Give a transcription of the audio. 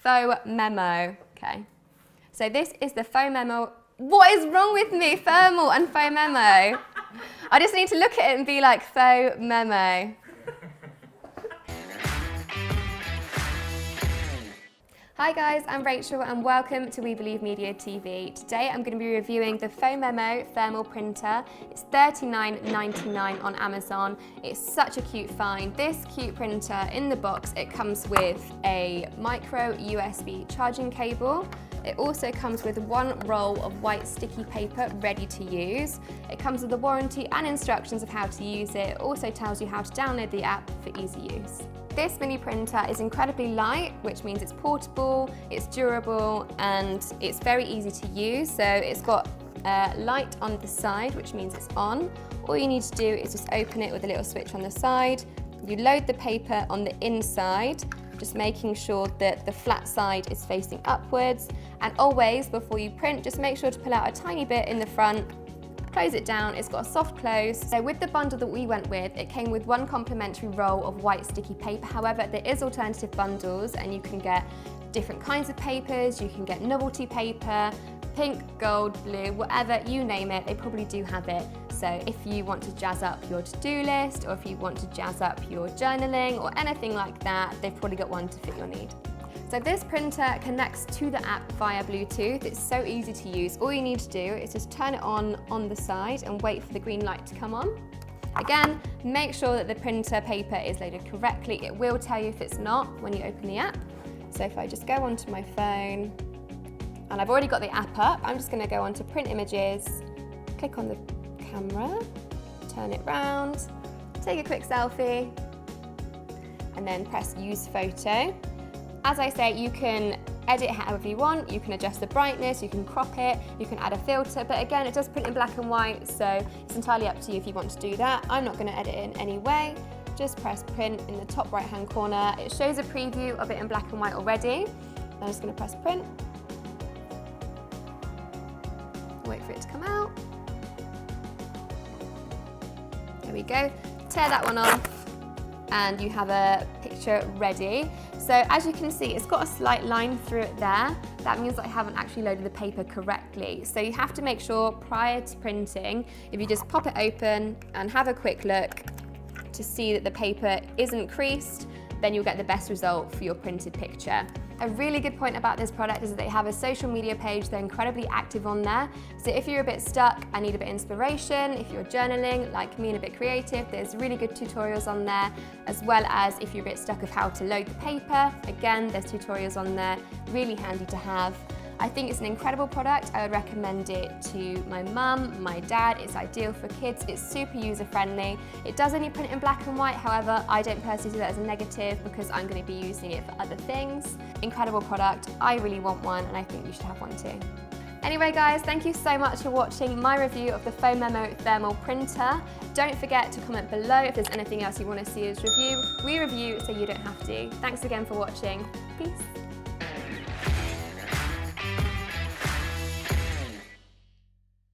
Phomemo. Okay. So this is the Phomemo. What is wrong with me? Thermal and Phomemo. I just need to look at it and be like, Phomemo. Hi guys, I'm Rachel and welcome to WBMTV. Today I'm going to be reviewing the Phomemo thermal printer. It's $39.99 on Amazon. It's such a cute find. This cute printer, in the box, it comes with a micro USB charging cable. It also comes with one roll of white sticky paper ready to use. It comes with a warranty and instructions of how to use it. It also tells you how to download the app for easy use. This mini printer is incredibly light, which means it's portable, it's durable, and it's very easy to use. So it's got a light on the side, which means it's on. All you need to do is just open it with a little switch on the side. You load the paper on the inside, just making sure that the flat side is facing upwards. And always, before you print, just make sure to pull out a tiny bit in the front, close it down. It's got a soft close. So with the bundle that we went with, it came with one complimentary roll of white sticky paper. However, there is alternative bundles and you can get different kinds of papers. You can get novelty paper, pink, gold, blue, whatever, you name it, they probably do have it. So if you want to jazz up your to-do list, or if you want to jazz up your journaling or anything like that, they've probably got one to fit your need. So this printer connects to the app via Bluetooth. It's so easy to use. All you need to do is just turn it on the side and wait for the green light to come on. Again, make sure that the printer paper is loaded correctly. It will tell you if it's not when you open the app. So if I just go onto my phone, and I've already got the app up, I'm just gonna go onto print images, click on the camera, turn it round, take a quick selfie, and then press use photo. As I say, you can edit however you want, you can adjust the brightness, you can crop it, you can add a filter, but again, it does print in black and white, so it's entirely up to you if you want to do that. I'm not going to edit it in any way. Just press print in the top right hand corner. It shows a preview of it in black and white already. I'm just going to press print. Wait for it to come out. There we go. Tear that one off and you have a picture ready. So as you can see, it's got a slight line through it there. That means that I haven't actually loaded the paper correctly. So you have to make sure prior to printing, if you just pop it open and have a quick look to see that the paper isn't creased, then you'll get the best result for your printed picture. A really good point about this product is that they have a social media page. They're incredibly active on there. So if you're a bit stuck and need a bit of inspiration, if you're journaling like me and a bit creative, there's really good tutorials on there, as well as if you're a bit stuck of how to load the paper. Again, there's tutorials on there, really handy to have. I think it's an incredible product. I would recommend it to my mum, my dad. It's ideal for kids. It's super user-friendly. It does only print in black and white. However, I don't personally see that as a negative because I'm going to be using it for other things. Incredible product. I really want one and I think you should have one too. Anyway guys, thank you so much for watching my review of the Phomemo thermal printer. Don't forget to comment below if there's anything else you want to see us review. We review so you don't have to. Thanks again for watching. Peace.